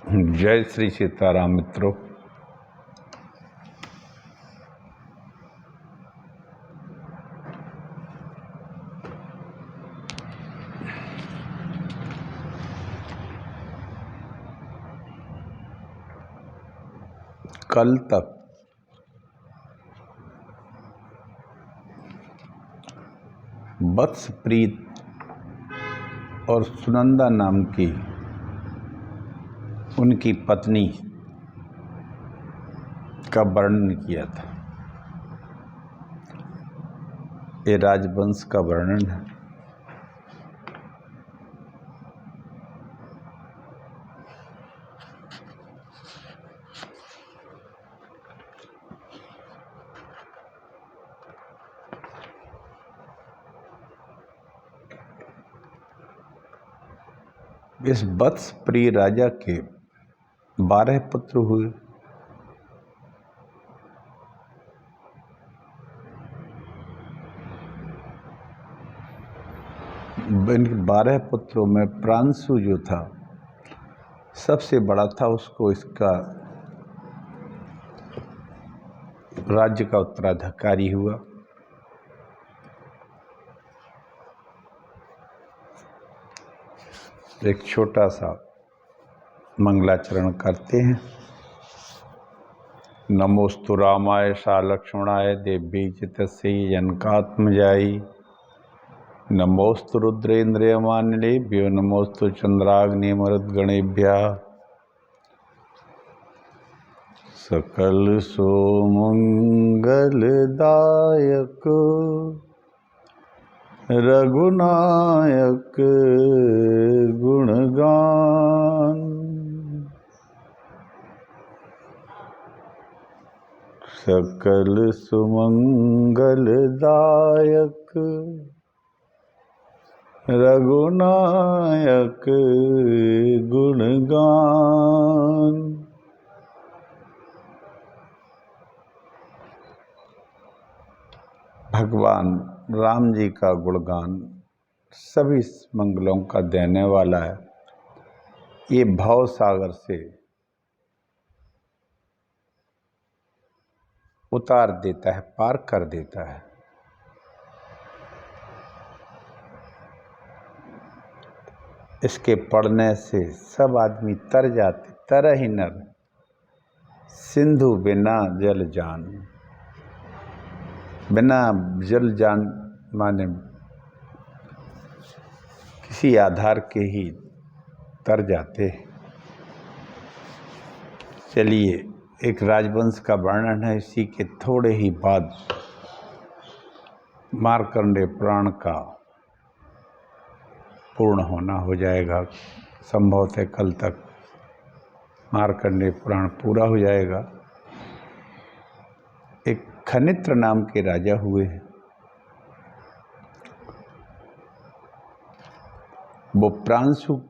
जय श्री सीताराम मित्रों। कल तक वत्सप्रीत और सुनंदा नाम की उनकी पत्नी का वर्णन किया था। ये राजवंश का वर्णन है। इस वत्सप्रिय राजा के 12 पुत्र हुए। इन 12 पुत्रों में प्रांशु जो था सबसे बड़ा था। उसको इसका राज्य का उत्तराधिकारी हुआ। एक छोटा सा मंगलाचरण करते हैं। नमोस्तु रामाय सा लक्ष्मणाय देवी चितस्यै जनकात्मजाई। नमोस्तु रुद्रेन्द्रियमानिलेभ्यो नमोस्तु चंद्राग्निमरुद्गणेभ्यः। सकल सुमंगलदायक रघुनायक गुणगान। सकल सुमंगलदायक रघुनायक गुणगान। भगवान राम जी का गुणगान सभी मंगलों का देने वाला है। ये भव सागर से उतार देता है, पार कर देता है। इसके पढ़ने से सब आदमी तर जाते। तरहि नर सिंधु बिना जल जान। बिना जल जान माने किसी आधार के ही तर जाते। चलिए, एक राजवंश का वर्णन है। इसी के थोड़े ही बाद मार्कंडेय पुराण का पूर्ण होना हो जाएगा। संभवतः कल तक मार्कंडेय पुराण पूरा हो जाएगा। एक खनित्र नाम के राजा हुए हैं। वो प्रांशु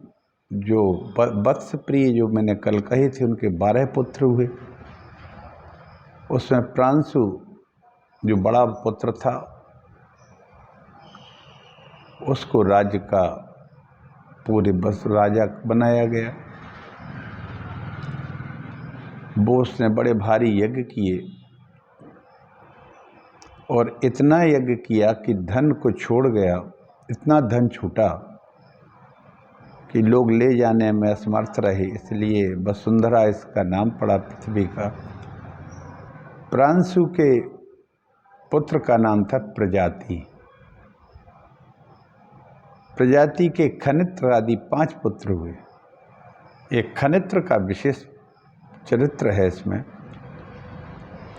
जो वत्सप्रिय जो मैंने कल कही थी, उनके 12 पुत्र हुए। उसमें प्रांशु जो बड़ा पुत्र था उसको राज्य का पूरे बस राजा बनाया गया। वो उसने बड़े भारी यज्ञ किए और इतना यज्ञ किया कि धन को छोड़ गया। इतना धन छूटा कि लोग ले जाने में असमर्थ रहे। इसलिए वसुंधरा इसका नाम पड़ा, पृथ्वी का। प्रांशु के पुत्र का नाम था प्रजाति। प्रजाति के खनित्र आदि 5 पुत्र हुए। एक खनित्र का विशेष चरित्र है इसमें।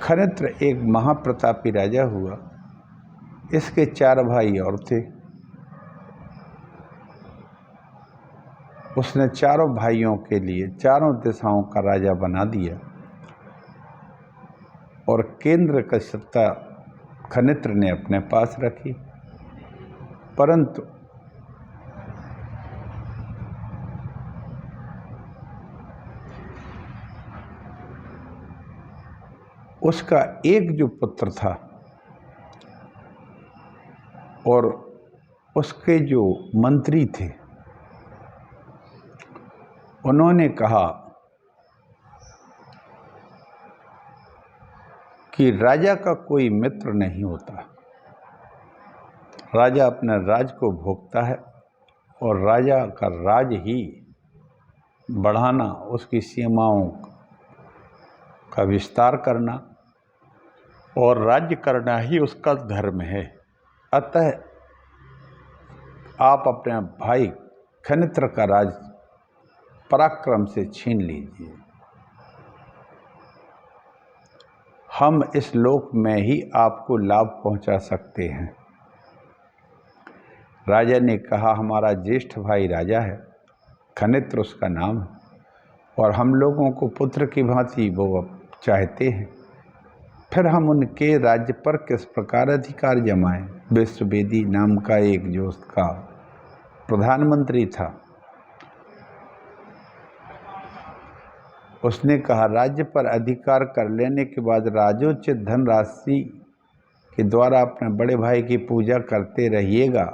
खनित्र एक महाप्रतापी राजा हुआ। इसके 4 भाई और थे। उसने चारों भाइयों के लिए चारों दिशाओं का राजा बना दिया और केंद्र की सत्ता खनित्र ने अपने पास रखी। परंतु उसका एक जो पुत्र था और उसके जो मंत्री थे, उन्होंने कहा कि राजा का कोई मित्र नहीं होता। राजा अपने राज को भोगता है और राजा का राज ही बढ़ाना, उसकी सीमाओं का विस्तार करना और राज्य करना ही उसका धर्म है। अतः आप अपने भाई खनित्र का राज पराक्रम से छीन लीजिए। हम इस लोक में ही आपको लाभ पहुंचा सकते हैं। राजा ने कहा, हमारा ज्येष्ठ भाई राजा है, खनित्र उसका नाम है, और हम लोगों को पुत्र की भांति वो चाहते हैं। फिर हम उनके राज्य पर किस प्रकार अधिकार जमाएं? विश्ववेदी नाम का एक जो उसका प्रधानमंत्री था, उसने कहा, राज्य पर अधिकार कर लेने के बाद राजोचित धनराशि के द्वारा अपने बड़े भाई की पूजा करते रहिएगा।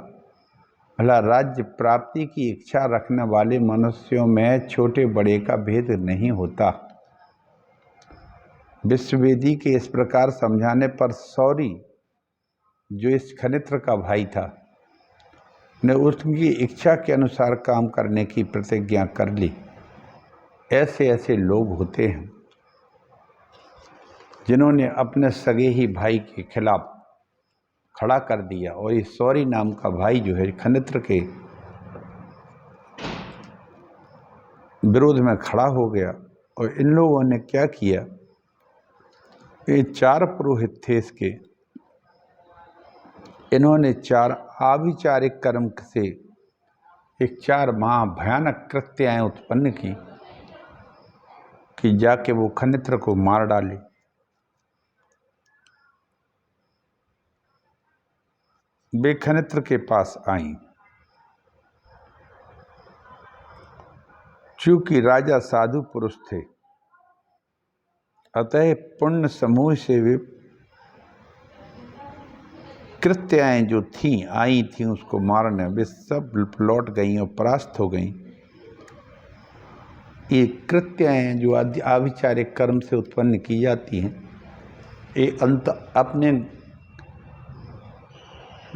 भला राज्य प्राप्ति की इच्छा रखने वाले मनुष्यों में छोटे बड़े का भेद नहीं होता। विश्ववेदी के इस प्रकार समझाने पर सौरी, जो इस खनित्र का भाई था, ने उसकी इच्छा के अनुसार काम करने की प्रतिज्ञा कर ली। ऐसे ऐसे लोग होते हैं जिन्होंने अपने सगे ही भाई के खिलाफ खड़ा कर दिया, और ये सौरी नाम का भाई जो है खनित्र के विरोध में खड़ा हो गया। और इन लोगों ने क्या किया, ये 4 पुरोहित थे इसके, इन्होंने 4 आविचारिक कर्म से एक 4 महा भयानक कृत्याएं उत्पन्न की कि जाके वो खनित्र को मार डाले। वे खनित्र के पास आईं। चूंकि राजा साधु पुरुष थे, अतः पुण्य समूह से वे कृत्याएं जो थीं आई थीं उसको मारने, वे सब लौट गईं और परास्त हो गईं। ये कृत्याएं जो आविचारिक कर्म से उत्पन्न की जाती हैं, ये अंत अपने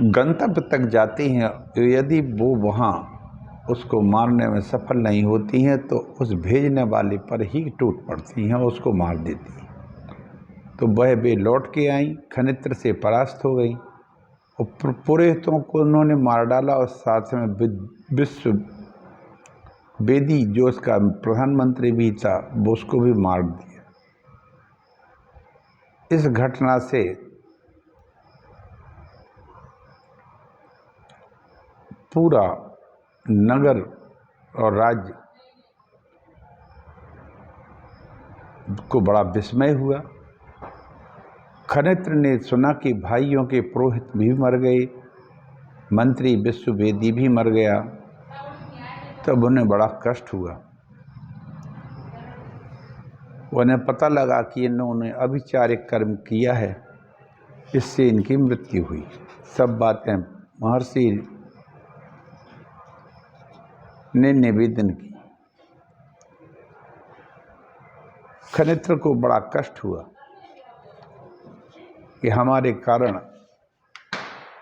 गंतव्य तक जाती हैं। यदि वो वहाँ उसको मारने में सफल नहीं होती हैं तो उस भेजने वाले पर ही टूट पड़ती हैं, उसको मार देती हैं। तो वह वे लौट के आईं, खनित्र से परास्त हो गई और पुरोहितों को उन्होंने मार डाला, और साथ में विश्ववेदी जो उसका प्रधानमंत्री भी था वो उसको भी मार दिया। इस घटना से पूरा नगर और राज्य को बड़ा विस्मय हुआ। खनित्र ने सुना कि भाइयों के पुरोहित भी मर गए, मंत्री विश्ववेदी भी मर गया, तब उन्हें बड़ा कष्ट हुआ। उन्हें पता लगा कि इन्होंने अभिचारिक कर्म किया है, इससे इनकी मृत्यु हुई। सब बातें महर्षि ने निवेदन की। खनित्र को बड़ा कष्ट हुआ कि हमारे कारण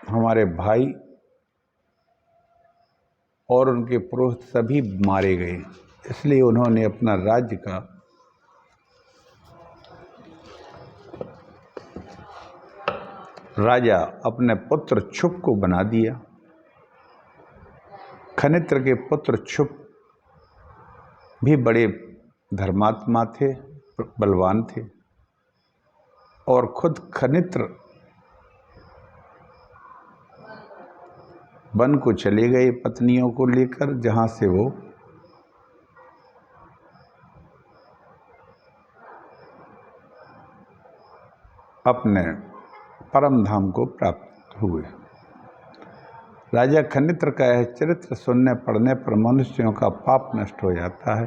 हमारे भाई और उनके पुरोहित सभी मारे गए। इसलिए उन्होंने अपना राज्य का राजा अपने पुत्र क्षुप को बना दिया। खनित्र के पुत्र क्षुप भी बड़े धर्मात्मा थे, बलवान थे, और खुद खनित्र वन को चले गए पत्नियों को लेकर, जहां से वो अपने परम धाम को प्राप्त हुए। राजा खनित्र का यह चरित्र सुनने पढ़ने पर मनुष्यों का पाप नष्ट हो जाता है।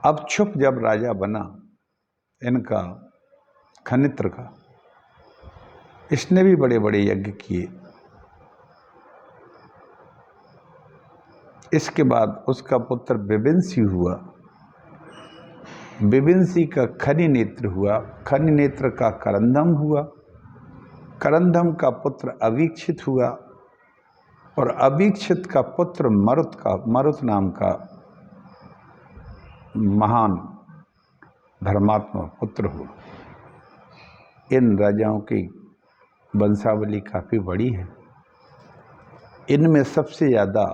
अब क्षुप जब राजा बना इनका, खनित्र का, इसने भी बड़े बड़े यज्ञ किए। इसके बाद उसका पुत्र विबिंसी हुआ। विभिंसी का खनि नेत्र हुआ, खनि नेत्र का करंदम हुआ, करंदम का पुत्र अवीक्षित हुआ और अवीक्षित का पुत्र मरुत नाम का महान धर्मात्मा पुत्र हुआ। इन राजाओं की वंशावली काफ़ी बड़ी है। इनमें सबसे ज़्यादा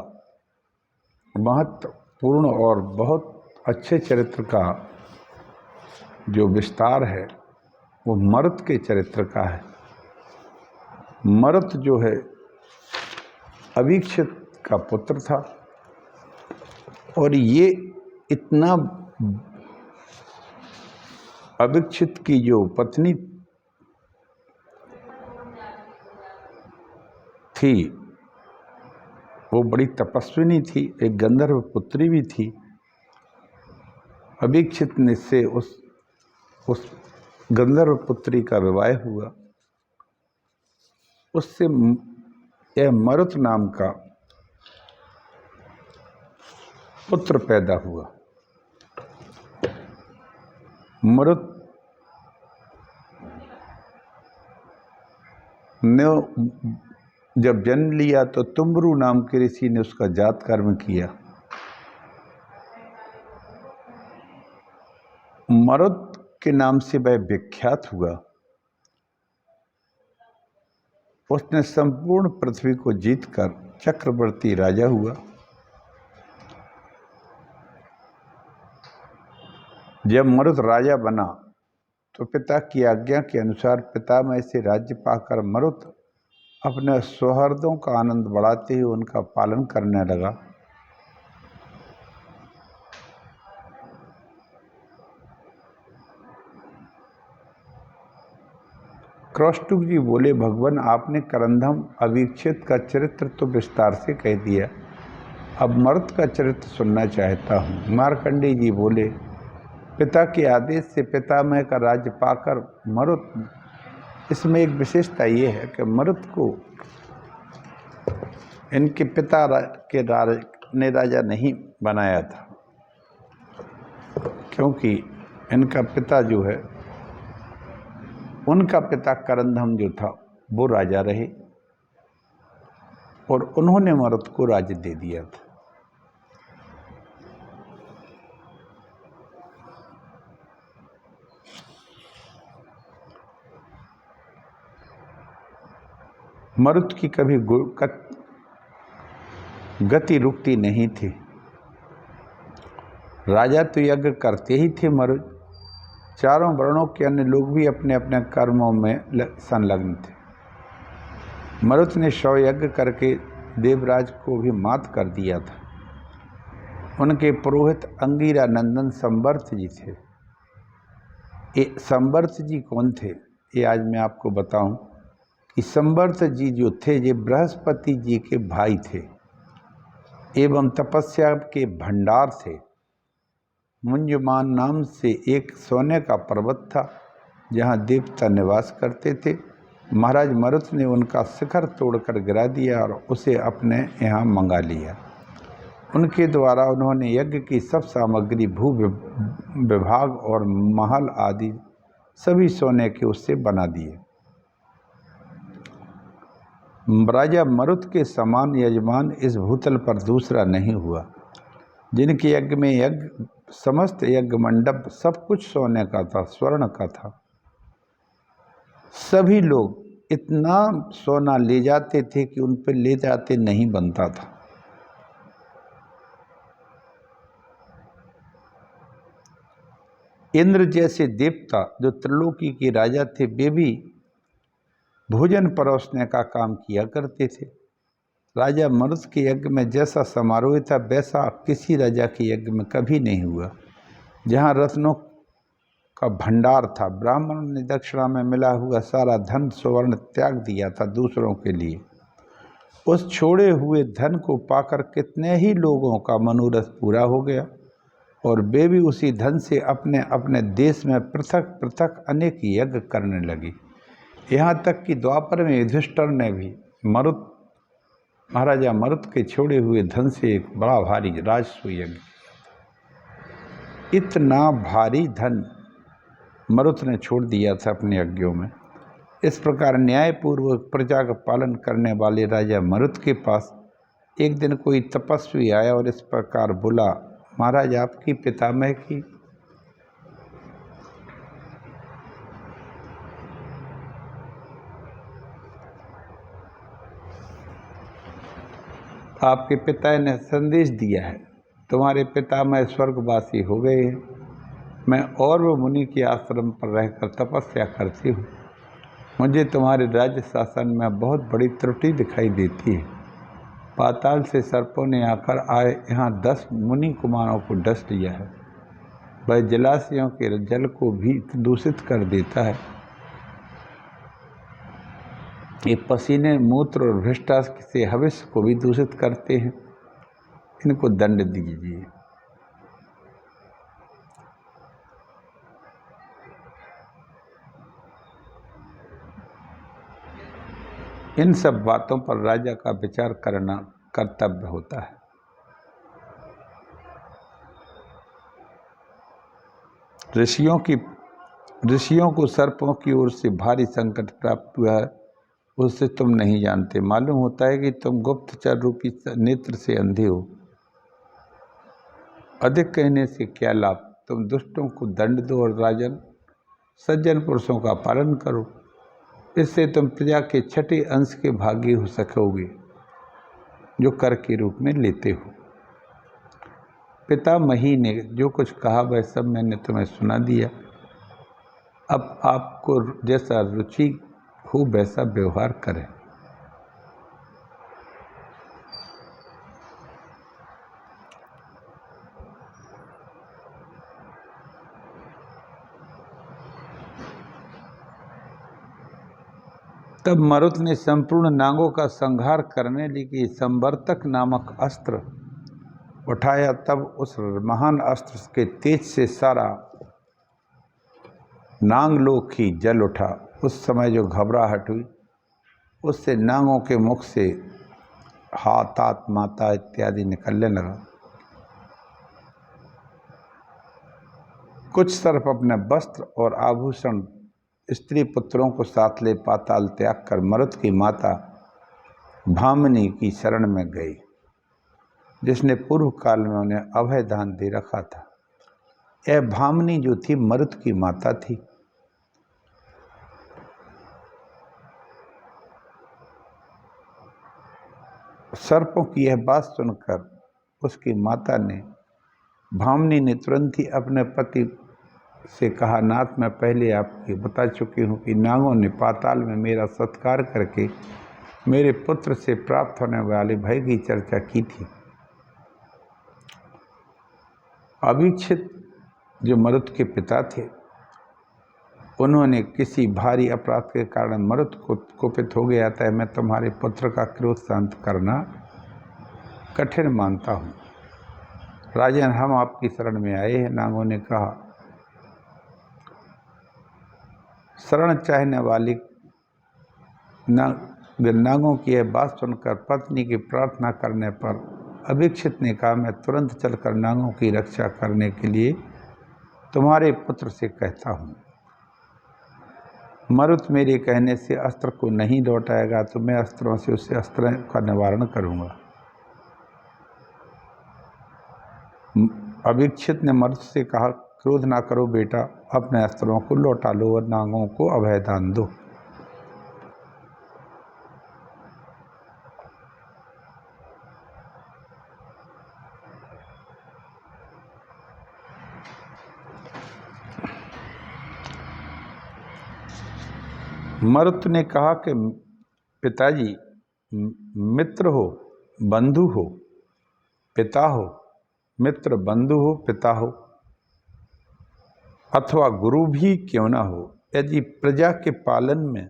महत्वपूर्ण और बहुत अच्छे चरित्र का जो विस्तार है वो मरुत के चरित्र का है। मरुत जो है अवीक्षित का पुत्र था और ये इतना अवीक्षित की जो पत्नी थी वो बड़ी तपस्विनी थी, एक गंधर्व पुत्री भी थी। अवीक्षित ने से उस गंधर्व पुत्री का विवाह हुआ। उससे यह मरुत नाम का पुत्र पैदा हुआ। मरुत ने जब जन्म लिया तो तुम्बरु नाम के ऋषि ने उसका जात कर्म किया। मरुत के नाम से वह विख्यात हुआ। उसने संपूर्ण पृथ्वी को जीतकर चक्रवर्ती राजा हुआ। जब मरुत राजा बना तो पिता की आज्ञा के अनुसार पितामह से राज्य पाकर मरुत अपने सौहर्दों का आनंद बढ़ाते हुए उनका पालन करने लगा। क्रौष्टुक जी बोले, भगवान आपने करंदम अवीक्षित का चरित्र तो विस्तार से कह दिया, अब मरुत का चरित्र सुनना चाहता हूँ। मार्कंडेय जी बोले, पिता के आदेश से पितामह का राज्य पाकर मरुत, इसमें एक विशेषता ये है कि मरुत को इनके पिता ने राजा नहीं बनाया था, क्योंकि इनका पिता जो है, उनका पिता करंदम जो था वो राजा रहे और उन्होंने मरुत को राज्य दे दिया था। मरुत की कभी गति रुकती नहीं थी। राजा तो यज्ञ करते ही थे मरुत, चारों वर्णों के अन्य लोग भी अपने अपने कर्मों में संलग्न थे। मरुत ने 100 यज्ञ करके देवराज को भी मात कर दिया था। उनके पुरोहित अंगिरा नंदन संवर्त जी थे। ये संवर्त जी कौन थे, ये आज मैं आपको बताऊं कि संवर्त जी जो थे ये बृहस्पति जी के भाई थे एवं तपस्या के भंडार थे। मुंजमान नाम से एक सोने का पर्वत था जहाँ देवता निवास करते थे। महाराज मरुत ने उनका शिखर तोड़कर गिरा दिया और उसे अपने यहाँ मंगा लिया। उनके द्वारा उन्होंने यज्ञ की सब सामग्री, भू विभाग और महल आदि सभी सोने के उससे बना दिए। राजा मरुत के समान यजमान इस भूतल पर दूसरा नहीं हुआ। जिनके यज्ञ में समस्त यज्ञ मंडप सब कुछ सोने का था, स्वर्ण का था। सभी लोग इतना सोना ले जाते थे कि उन पर ले जाते नहीं बनता था। इंद्र जैसे देवता जो त्रिलोकी के राजा थे, वे भी भोजन परोसने का काम किया करते थे। राजा मरुत के यज्ञ में जैसा समारोह था वैसा किसी राजा के यज्ञ में कभी नहीं हुआ। जहाँ रत्नों का भंडार था, ब्राह्मणों ने दक्षिणा में मिला हुआ सारा धन सुवर्ण त्याग दिया था दूसरों के लिए। उस छोड़े हुए धन को पाकर कितने ही लोगों का मनोरथ पूरा हो गया और वे भी उसी धन से अपने अपने देश में पृथक पृथक अनेक यज्ञ करने लगे। यहाँ तक कि द्वापर में युधिष्ठिर ने भी महाराजा मरुत के छोड़े हुए धन से एक बड़ा भारी राजस्व यज्ञ किया। इतना भारी धन मरुत ने छोड़ दिया था अपने यज्ञों में। इस प्रकार न्यायपूर्वक प्रजा का पालन करने वाले राजा मरुत के पास एक दिन कोई तपस्वी आया और इस प्रकार बोला, महाराज आपकी पितामह की आपके पिता ने संदेश दिया है, तुम्हारे पितामह स्वर्गवासी हो गए हैं। मैं और वो मुनि के आश्रम पर रहकर तपस्या करती हूँ। मुझे तुम्हारे राज्य शासन में बहुत बड़ी त्रुटि दिखाई देती है। पाताल से सर्पों ने आकर आए यहाँ 10 मुनि कुमारों को डस लिया है। वह जलाशयों के जल को भी दूषित कर देता है। ये पसीने, मूत्र और भ्रष्टाचार से हविष्य को भी दूषित करते हैं। इनको दंड दीजिए। इन सब बातों पर राजा का विचार करना कर्तव्य होता है। ऋषियों को सर्पों की ओर से भारी संकट प्राप्त हुआ है, उससे तुम नहीं जानते। मालूम होता है कि तुम गुप्तचर रूपी नेत्र से अंधे हो। अधिक कहने से क्या लाभ। तुम दुष्टों को दंड दो और राजन सज्जन पुरुषों का पालन करो। इससे तुम प्रजा के छठे अंश के भागी हो सकोगे, जो कर के रूप में लेते हो। पितामही ने जो कुछ कहा वह सब मैंने तुम्हें सुना दिया। अब आपको जैसा रुचि हो वैसा व्यवहार करें। तब मरुत ने संपूर्ण नागों का संहार करने के संवर्तक नामक अस्त्र उठाया। तब उस महान अस्त्र के तेज से सारा नागलोक ही जल उठा। उस समय जो घबराहट हुई उससे नागों के मुख से हाथ माता इत्यादि निकलने लगा। कुछ सर्प अपने वस्त्र और आभूषण स्त्री पुत्रों को साथ ले पाताल त्याग कर मरुत की माता भामिनी की शरण में गई, जिसने पूर्व काल में उन्हें अभय दान दे रखा था। यह भामिनी जो थी मरुत की माता थी। सर्पों की यह बात सुनकर उसकी माता ने भामिनी ने तुरंत ही अपने पति से कहा, नाथ मैं पहले आपको बता चुकी हूँ कि नागों ने पाताल में मेरा सत्कार करके मेरे पुत्र से प्राप्त होने वाले भय की चर्चा की थी। अभीक्षित जो मरुत के पिता थे, उन्होंने किसी भारी अपराध के कारण मरुत को कुपित हो गया था। मैं तुम्हारे पुत्र का क्रोध शांत करना कठिन मानता हूँ। राजन हम आपकी शरण में आए हैं। नागों ने कहा, शरण चाहने वाली नागों की यह बात सुनकर पत्नी की प्रार्थना करने पर अभीक्षित ने कहा, मैं तुरंत चलकर नागों की रक्षा करने के लिए तुम्हारे पुत्र से कहता हूँ। मरुत मेरे कहने से अस्त्र को नहीं लौटाएगा तो मैं अस्त्रों से उसे अस्त्र का निवारण करूँगा। अभीक्षित ने मरुत से कहा, क्रोध ना करो बेटा, अपने अस्त्रों को लौटा लो और नागों को अभय दान दो। मरुत ने कहा कि पिताजी, मित्र हो, बंधु हो, पिता हो, मित्र, बंधु हो, पिता हो अथवा गुरु भी क्यों ना हो, यदि प्रजा के पालन में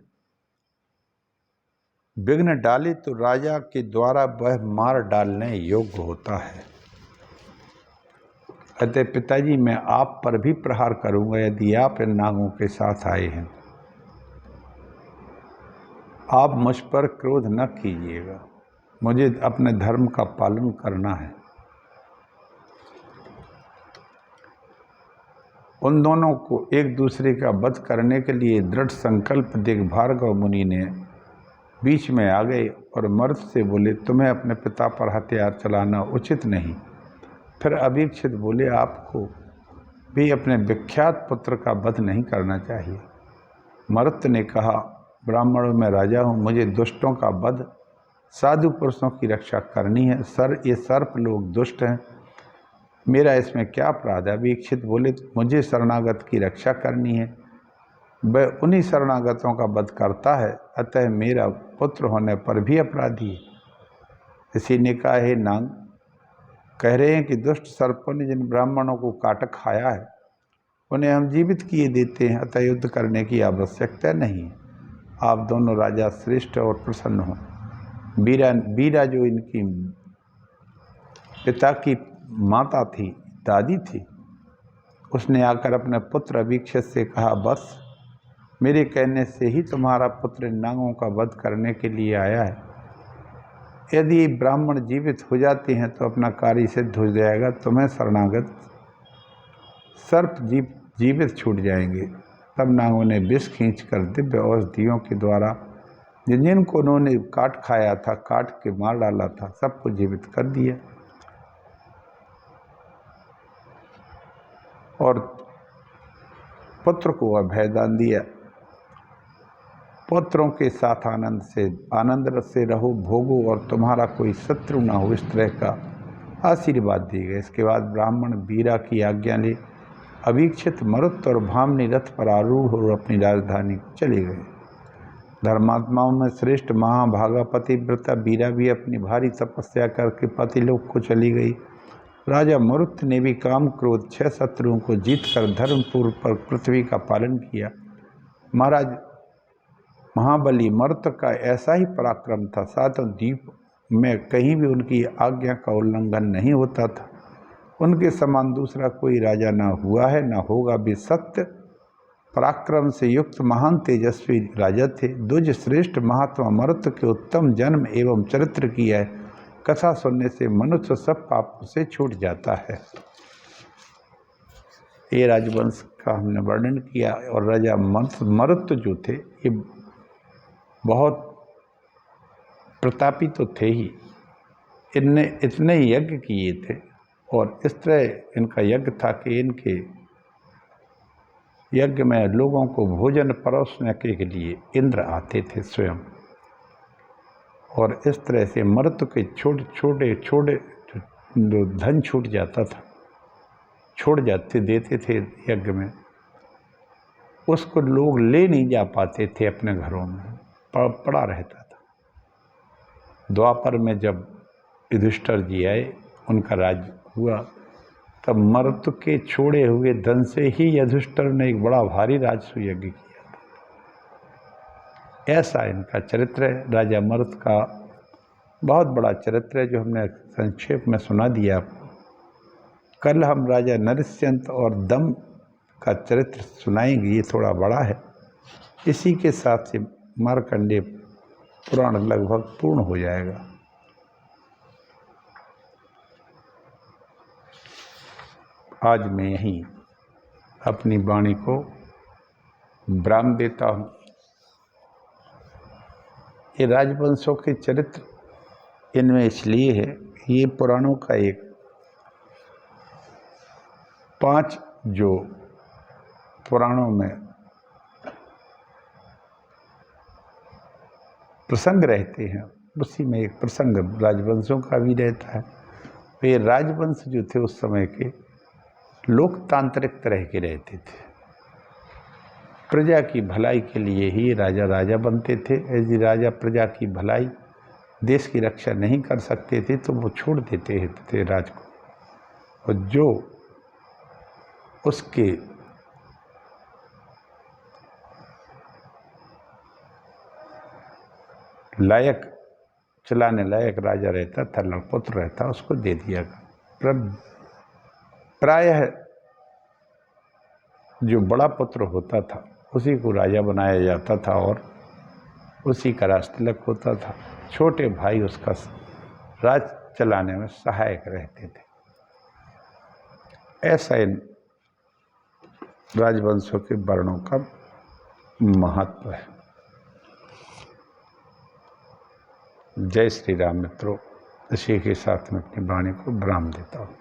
विघ्न डाले तो राजा के द्वारा वह मार डालने योग्य होता है। अतः पिताजी मैं आप पर भी प्रहार करूंगा यदि आप इन नागों के साथ आए हैं। आप मुझ पर क्रोध न कीजिएगा, मुझे अपने धर्म का पालन करना है। उन दोनों को एक दूसरे का वध करने के लिए दृढ़ संकल्प देख भार्गव मुनि ने बीच में आ गए और मर्द से बोले, तुम्हें अपने पिता पर हथियार चलाना उचित नहीं। फिर अभीक्षित बोले, आपको भी अपने विख्यात पुत्र का वध नहीं करना चाहिए। मरुत ने कहा, ब्राह्मणों में राजा हूँ, मुझे दुष्टों का वध, साधु पुरुषों की रक्षा करनी है। ये सर्प लोग दुष्ट हैं, मेरा इसमें क्या अपराध है। अभीक्षित बोले, मुझे शरणागत की रक्षा करनी है, वह उन्हीं शरणागतों का वध करता है, अतः मेरा पुत्र होने पर भी अपराधी है। इसी ने कहा, हे नांग, कह रहे हैं कि दुष्ट सर्पों ने जिन ब्राह्मणों को काट खाया है उन्हें हम जीवित किए देते हैं, अतः युद्ध करने की आवश्यकता नहीं है। आप दोनों राजा श्रेष्ठ और प्रसन्न हो। बीरा जो इनकी पिता की माता थी, दादी थी, उसने आकर अपने पुत्र अभीक्षित से कहा, बस मेरे कहने से ही तुम्हारा पुत्र नांगों का वध करने के लिए आया है। यदि ब्राह्मण जीवित हो जाते हैं तो अपना कार्य सिद्ध हो जाएगा, तुम्हें शरणागत सर्प जीवित छूट जाएंगे। तब नांगों ने विष खींचकर दिव्य औषधियों के द्वारा जिनको उन्होंने काट खाया था, काट के मार डाला था, सबको जीवित कर दिया और पुत्र को अभयदान दिया। पुत्रों के साथ आनंद रस से रहो, भोगो और तुम्हारा कोई शत्रु ना हो, इस तरह का आशीर्वाद दी गए। इसके बाद ब्राह्मण बीरा की आज्ञा ले अभीक्षित मरुत और भामनी रथ पर आरूढ़ और अपनी राजधानी को चले गए। धर्मात्माओं में श्रेष्ठ महाभागा पतिव्रता बीरा भी अपनी भारी तपस्या करके पतिलोक को चली गई। राजा मरुत ने भी काम क्रोध 6 शत्रुओं को जीतकर धर्मपूर्व पर पृथ्वी का पालन किया। महाराज महाबली मरुत का ऐसा ही पराक्रम था, सातों द्वीप में कहीं भी उनकी आज्ञा का उल्लंघन नहीं होता था। उनके समान दूसरा कोई राजा ना हुआ है, ना होगा भी। सत्य पराक्रम से युक्त महान तेजस्वी राजा थे। द्विज श्रेष्ठ महात्मा मरुत के उत्तम जन्म एवं चरित्र की है कथा सुनने से मनुष्य सब पापों से छूट जाता है। ये राजवंश का हमने वर्णन किया। और राजा मरुत जो थे ये बहुत प्रतापी तो थे ही, इनने इतने यज्ञ किए थे और इस तरह इनका यज्ञ था कि इनके यज्ञ में लोगों को भोजन परोसने के लिए इंद्र आते थे स्वयं। और इस तरह से मर्त के छोटे धन छूट जाता था, छोड़ जाते देते थे यज्ञ में, उसको लोग ले नहीं जा पाते थे अपने घरों में, पड़ा रहता था। द्वापर में जब युधिष्ठिर जी आए, उनका राज हुआ, तब मर्त के छोड़े हुए धन से ही युधिष्ठिर ने एक बड़ा भारी राजस्व यज्ञ किया था। ऐसा इनका चरित्र है। राजा मरुत का बहुत बड़ा चरित्र है जो हमने संक्षेप में सुना दिया आपको। कल हम राजा नरसिंह और दम का चरित्र सुनाएंगे, ये थोड़ा बड़ा है। इसी के साथ से मार्कंडेय पुराण लगभग पूर्ण हो जाएगा। आज मैं यहीं अपनी वाणी को विराम देता हूँ। ये राजवंशों के चरित्र इनमें इसलिए है, ये पुराणों का एक 5 जो पुराणों में प्रसंग रहते हैं, उसी में एक प्रसंग राजवंशों का भी रहता है। वे राजवंश जो थे उस समय के लोकतांत्रिक तरह के रहते थे। प्रजा की भलाई के लिए ही राजा बनते थे। यदि राजा प्रजा की भलाई, देश की रक्षा नहीं कर सकते थे तो वो छोड़ देते थे राज को, और जो उसके लायक, चलाने लायक राजा रहता था, पुत्र रहता, उसको दे दिया। प्रायः जो बड़ा पुत्र होता था उसी को राजा बनाया जाता था और उसी का राजतिलक होता था। छोटे भाई उसका राज चलाने में सहायक रहते थे। ऐसा इन राजवंशों के वर्णों का महत्व है। जय श्री राम मित्रों, इसी के साथ में अपनी वाणी को विराम देता हूँ।